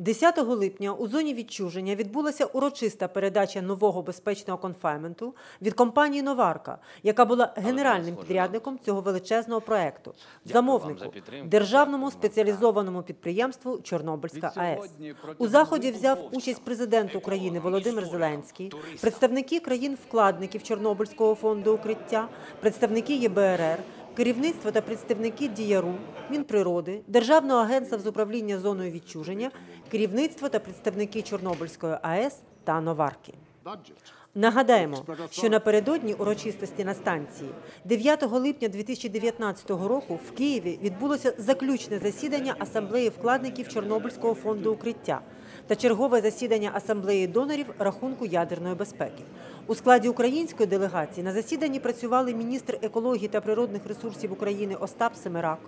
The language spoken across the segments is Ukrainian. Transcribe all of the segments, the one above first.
10 липня у зоні відчуження відбулася урочиста передача нового безпечного конфайнменту від компанії «Новарка», яка була генеральним підрядником цього величезного проєкту, замовнику – державному спеціалізованому підприємству «Чорнобильська АЕС». У заході взяв участь президент України Володимир Зеленський, представники країн-вкладників Чорнобильського фонду укриття, представники ЄБРР, керівництво та представники ДІЯРУ, Мінприроди, Державного агентства з управління зоною відчуження, керівництво та представники Чорнобильської АЕС та «Новарки». Нагадаємо, що напередодні урочистості на станції 9 липня 2019 року в Києві відбулося заключне засідання Асамблеї вкладників Чорнобильського фонду укриття та чергове засідання Асамблеї донорів рахунку ядерної безпеки. У складі української делегації на засіданні працювали міністр екології та природних ресурсів України Остап Семерак,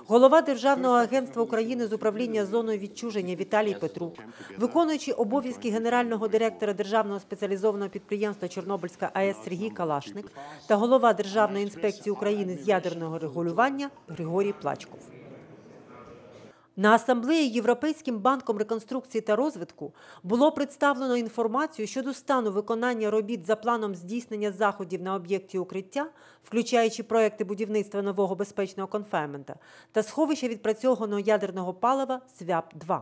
голова Державного агентства України з управління зоною відчуження Віталій Петрук, виконуючий обов'язки генерального директора Державного спеціалізованого підприємства Чорнобильська АЕС Сергій Калашник та голова Державної інспекції України з ядерного регулювання Григорій Плачков. На Асамблеї Європейським банком реконструкції та розвитку було представлено інформацію щодо стану виконання робіт за планом здійснення заходів на об'єкті укриття, включаючи проекти будівництва нового безпечного конфайнмента та сховища відпрацьованого ядерного палива СВЯП-2.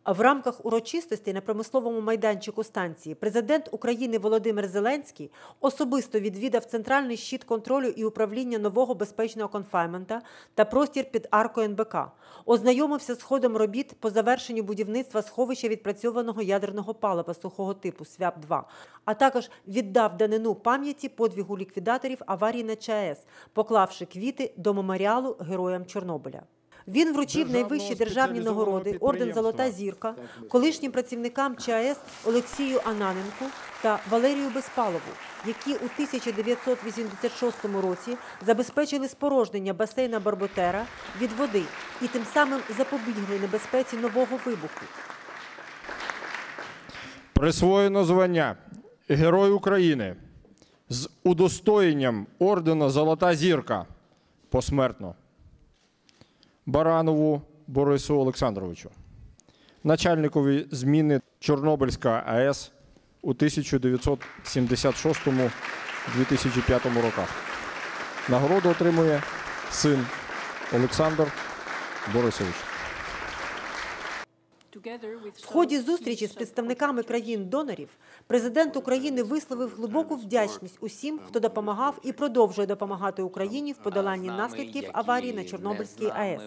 В рамках урочистості на промисловому майданчику станції президент України Володимир Зеленський особисто відвідав центральний щит контролю і управління нового безпечного конфайнмента та простір під аркою НБК, ознайомився з ходом робіт по завершенню будівництва сховища відпрацьованого ядерного палива сухого типу СВЯП-2, а також віддав данину пам'яті подвигу ліквідаторів аварії на ЧАЕС, поклавши квіти до меморіалу героям Чорнобиля. Він вручив найвищі державні нагороди орден «Золота зірка» колишнім працівникам ЧАЕС Олексію Ананенку та Валерію Безпалову, які у 1986 році забезпечили спорожнення басейна Барботера від води і тим самим запобігли небезпеці нового вибуху. Присвоєно звання Герой України з удостоєнням ордена «Золота зірка» посмертно Баранову Борису Олександровичу, начальникові зміни Чорнобильська АЕС у 1976-2005 роках. Нагороду отримує син Олександр Борисович. В ході зустрічі з представниками країн-донорів президент України висловив глибоку вдячність усім, хто допомагав і продовжує допомагати Україні в подоланні наслідків аварії на Чорнобильській АЕС.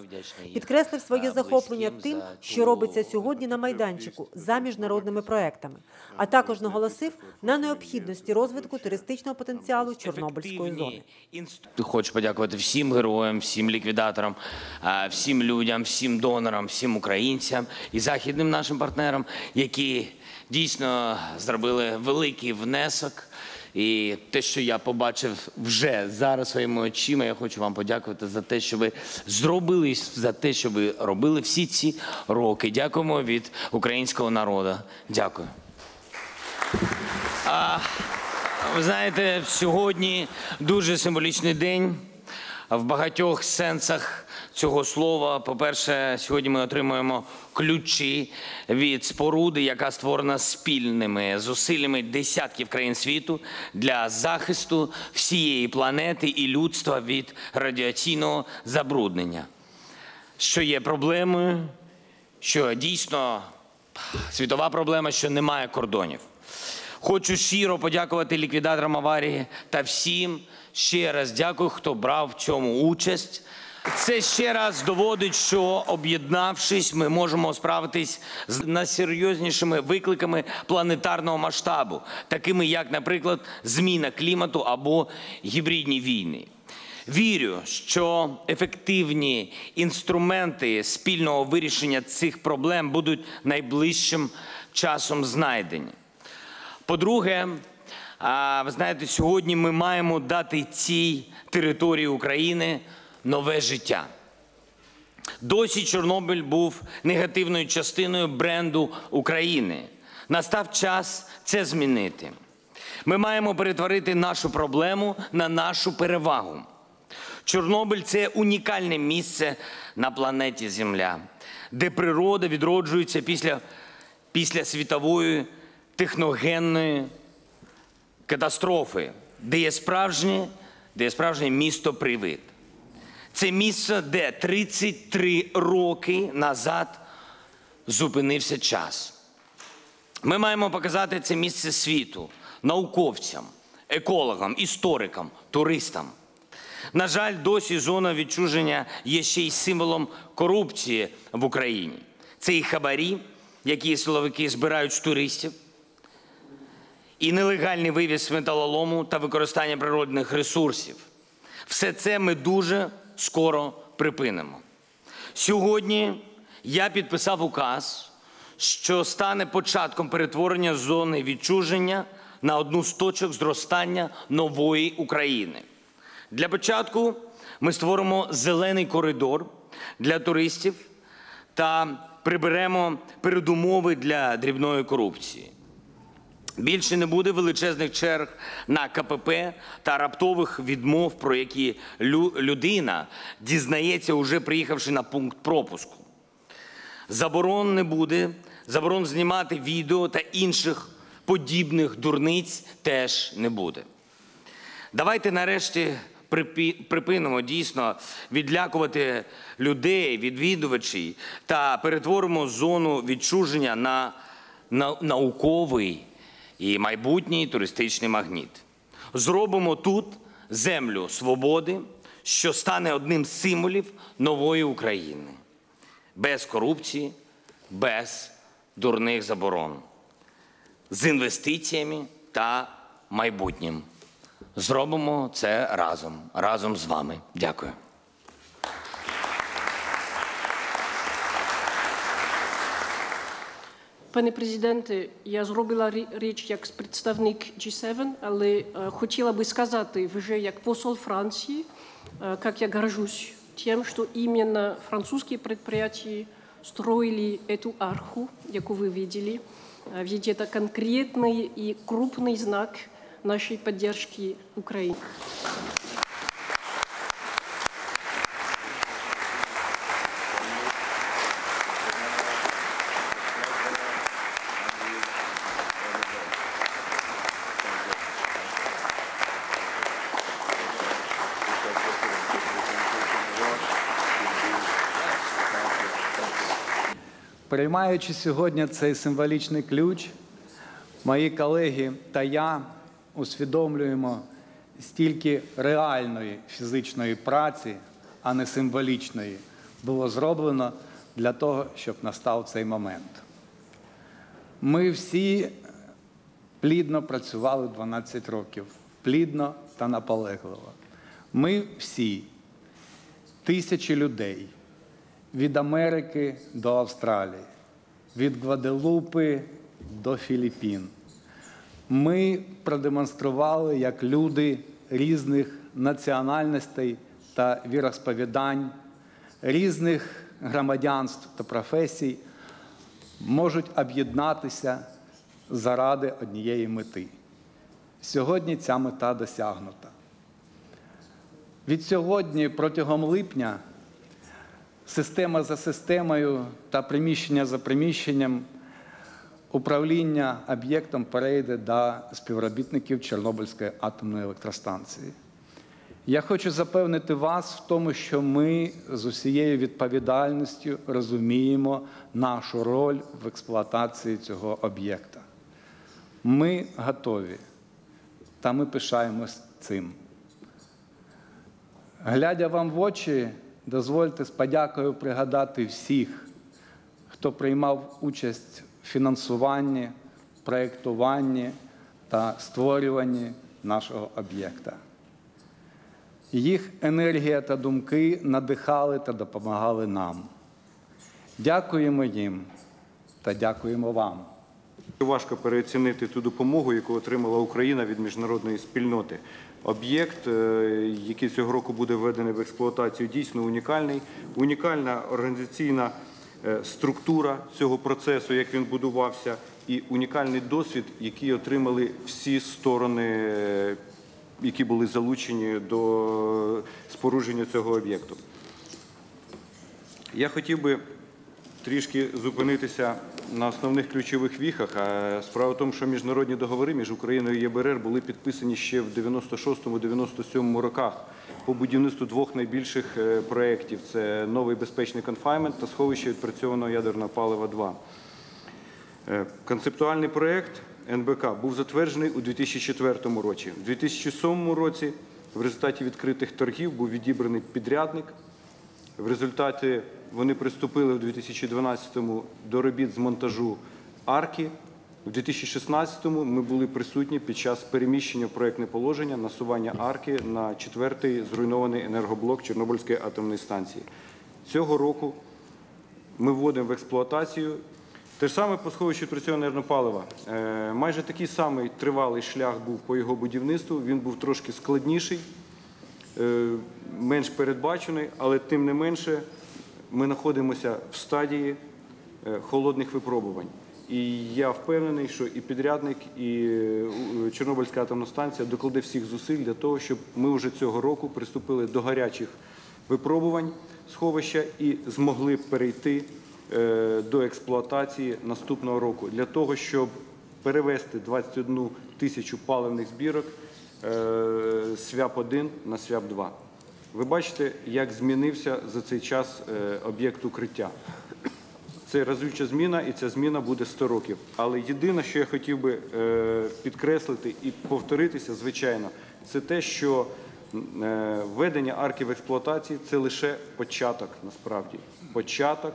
Підкреслив своє захоплення тим, що робиться сьогодні на майданчику за міжнародними проектами, а також наголосив на необхідності розвитку туристичного потенціалу Чорнобильської зони. Хочу подякувати всім героям, всім ліквідаторам, всім людям, всім донорам, всім українцям і західним нашим партнерам, які дійсно зробили великий внесок. І те, що я побачив вже зараз своїми очима, я хочу вам подякувати за те, що ви зробили, за те, що ви робили всі ці роки. Дякуємо від українського народу. Дякую. Ви знаєте, сьогодні дуже символічний день в багатьох сенсах цього слова. По-перше, сьогодні ми отримуємо ключі від споруди, яка створена спільними зусиллями десятків країн світу для захисту всієї планети і людства від радіаційного забруднення, що є проблемою, що дійсно світова проблема, що немає кордонів. Хочу щиро подякувати ліквідаторам аварії та всім ще раз дякую, хто брав в цьому участь. Це ще раз доводить, що об'єднавшись, ми можемо справитись з найсерйознішими викликами планетарного масштабу, такими як, наприклад, зміна клімату або гібридні війни. Вірю, що ефективні інструменти спільного вирішення цих проблем будуть найближчим часом знайдені. По-друге, ви знаєте, сьогодні ми маємо дати цій території України нове життя. Досі Чорнобиль був негативною частиною бренду України. Настав час це змінити. Ми маємо перетворити нашу проблему на нашу перевагу. Чорнобиль – це унікальне місце на планеті Земля. де природа відроджується після світової техногенної катастрофи, де є справжнє місто-привид. Це місце, де 33 роки назад зупинився час. Ми маємо показати це місце світу, науковцям, екологам, історикам, туристам. На жаль, досі зона відчуження є ще й символом корупції в Україні. Це і хабарі, які силовики збирають з туристів, і нелегальний вивіз металолому та використання природних ресурсів. Все це ми дуже скоро припинимо. Сьогодні я підписав указ, що стане початком перетворення зони відчуження на одну з точок зростання нової України. Для початку ми створимо зелений коридор для туристів та приберемо передумови для дрібної корупції. Більше не буде величезних черг на КПП та раптових відмов, про які людина дізнається, уже приїхавши на пункт пропуску. Заборон не буде, заборон знімати відео та інших подібних дурниць теж не буде. Давайте нарешті припинимо дійсно відлякувати людей, відвідувачів та перетворимо зону відчуження на науковий і майбутній туристичний магніт. Зробимо тут землю свободи, що стане одним з символів нової України. Без корупції, без дурних заборон. З інвестиціями та майбутнім. Зробимо це разом з вами. Дякую. Пане президенте, я зробила річ як представник G7, але хотіла би сказати вже як посол Франції, как я горжусь тем, что именно французские предприятия строили эту арку, яку вы видели. Ведь это конкретный и крупный знак нашей поддержки Украины. Приймаючи сьогодні цей символічний ключ, мої колеги та я усвідомлюємо стільки реальної фізичної праці, а не символічної, було зроблено для того, щоб настав цей момент. Ми всі плідно працювали 12 років, плідно та наполегливо. Ми всі, тисячі людей, від Америки до Австралії, від Гваделупи до Філіппін. Ми продемонстрували, як люди різних національностей та віросповідань, різних громадянств та професій можуть об'єднатися заради однієї мети. Сьогодні ця мета досягнута. Від сьогодні, протягом липня, система за системою та приміщення за приміщенням управління об'єктом перейде до співробітників Чорнобильської атомної електростанції. Я хочу запевнити вас в тому, що ми з усією відповідальністю розуміємо нашу роль в експлуатації цього об'єкта. Ми готові, та ми пишаємось цим. Глядя вам в очі, дозвольте з подякою пригадати всіх, хто приймав участь в фінансуванні, проєктуванні та створюванні нашого об'єкта. Їх енергія та думки надихали та допомагали нам. Дякуємо їм та дякуємо вам. Важко переоцінити ту допомогу, яку отримала Україна від міжнародної спільноти. Об'єкт, який цього року буде введений в експлуатацію, дійсно унікальний. Унікальна організаційна структура цього процесу, як він будувався, і унікальний досвід, який отримали всі сторони, які були залучені до спорудження цього об'єкту. Я хотів би трішки зупинитися на основних ключових віхах. Справа в тому, що міжнародні договори між Україною і ЄБРР були підписані ще в 96-97 роках по будівництву двох найбільших проєктів – це новий безпечний конфайнмент та сховище відпрацьованого ядерного палива 2. Концептуальний проєкт НБК був затверджений у 2004 році. У 2007 році в результаті відкритих торгів був відібраний підрядник. В результаті вони приступили в 2012-му до робіт з монтажу арки. У 2016-му ми були присутні під час переміщення в проєктне положення насування арки на 4-й зруйнований енергоблок Чорнобильської атомної станції. Цього року ми вводимо в експлуатацію. Те ж саме по сховищу відпрацьованого енергопалива. Майже такий самий тривалий шлях був по його будівництву. Він був трошки складніший, менш передбачений, але тим не менше ми знаходимося в стадії холодних випробувань. І я впевнений, що і підрядник, і Чорнобильська атомна станція докладе всіх зусиль для того, щоб ми вже цього року приступили до гарячих випробувань сховища і змогли перейти до експлуатації наступного року. Для того, щоб перевести 21 тисячу паливних збірок СВЯП-1 на СВЯП-2. Ви бачите, як змінився за цей час об'єкт укриття. Це разюча зміна, і ця зміна буде 100 років. Але єдине, що я хотів би підкреслити і повторитися, звичайно, це те, що введення арки в експлуатації – це лише початок, насправді. Початок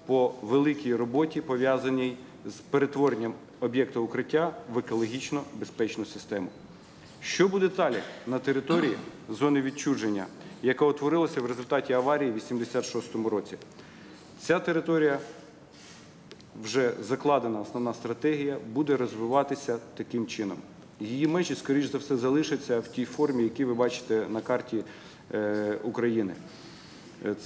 по великій роботі, пов'язаній з перетворенням об'єкта укриття в екологічно безпечну систему. Що буде далі на території зони відчуження, яка утворилася в результаті аварії в 1986 році? Ця територія, вже закладена основна стратегія, буде розвиватися таким чином. Її межі, скоріш за все, залишаться в тій формі, яку ви бачите на карті України.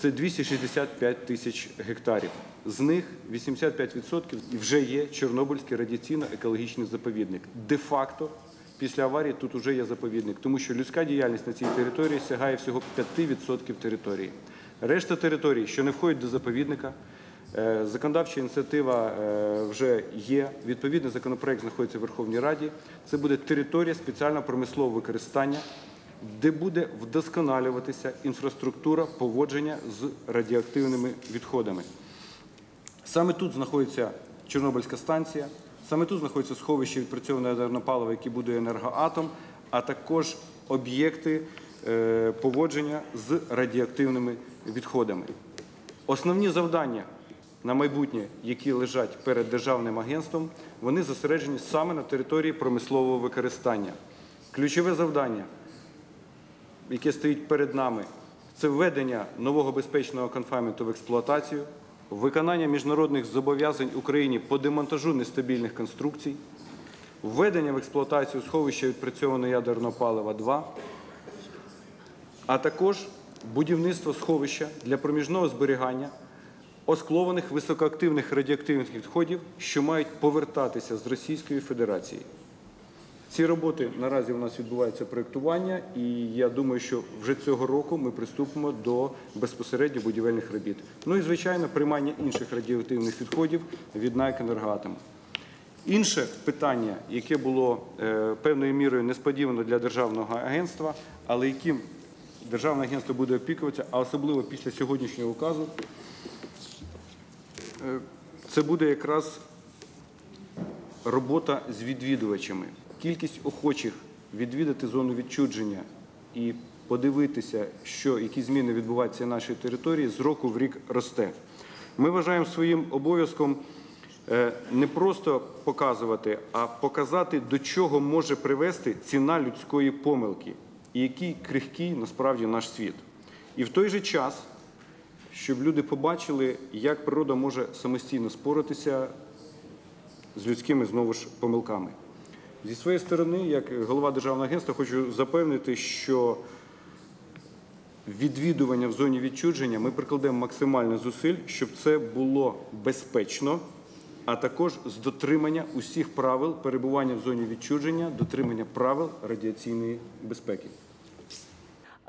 Це 265 тисяч гектарів. З них 85% вже є Чорнобильський радіаційно-екологічний заповідник. Де-факто, після аварії тут вже є заповідник, тому що людська діяльність на цій території сягає всього 5% території. Решта територій, що не входять до заповідника, законодавча ініціатива вже є, відповідний законопроект знаходиться в Верховній Раді. Це буде територія спеціального промислового використання, де буде вдосконалюватися інфраструктура поводження з радіоактивними відходами. Саме тут знаходиться Чорнобильська станція, саме тут знаходиться сховище відпрацьованого ядерного палива, яке будує енергоатом, а також об'єкти поводження з радіоактивними відходами. Основні завдання на майбутнє, які лежать перед Державним агентством, вони зосереджені саме на території промислового використання. Ключове завдання, яке стоїть перед нами, це введення нового безпечного конфайнменту в експлуатацію, виконання міжнародних зобов'язань Україні по демонтажу нестабільних конструкцій, введення в експлуатацію сховища відпрацьованого ядерного палива 2, а також будівництво сховища для проміжного зберігання осклованих високоактивних радіоактивних відходів, що мають повертатися з Російської Федерації. Ці роботи наразі у нас відбувається проєктування, і я думаю, що вже цього року ми приступимо до безпосередньо будівельних робіт. Ну і, звичайно, приймання інших радіоактивних відходів від НАЕК «Енергоатом». Інше питання, яке було певною мірою несподівано для Державного агентства, але яким Державне агентство буде опікуватися, а особливо після сьогоднішнього указу, це буде якраз робота з відвідувачами. Кількість охочих відвідати зону відчуження і подивитися, які зміни відбуваються на нашій території, з року в рік росте. Ми вважаємо своїм обов'язком не просто показувати, а показати, до чого може привести ціна людської помилки і який крихкий насправді наш світ. І в той же час, щоб люди побачили, як природа може самостійно споратися з людськими, знову ж, помилками. Зі своєї сторони, як голова Державного агентства, хочу запевнити, що відвідування в зоні відчуження ми прикладемо максимально зусиль, щоб це було безпечно, а також з дотримання усіх правил перебування в зоні відчуження, дотримання правил радіаційної безпеки.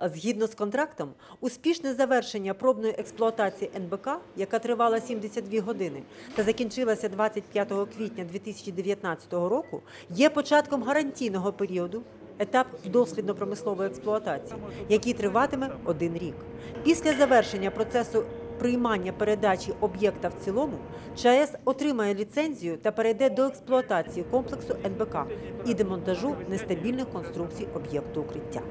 Згідно з контрактом, успішне завершення пробної експлуатації НБК, яка тривала 72 години та закінчилася 25 квітня 2019 року, є початком гарантійного періоду, етап дослідно-промислової експлуатації, який триватиме 1 рік. Після завершення процесу приймання передачі об'єкта в цілому, ЧАЕС отримає ліцензію та перейде до експлуатації комплексу НБК і демонтажу нестабільних конструкцій об'єкту укриття.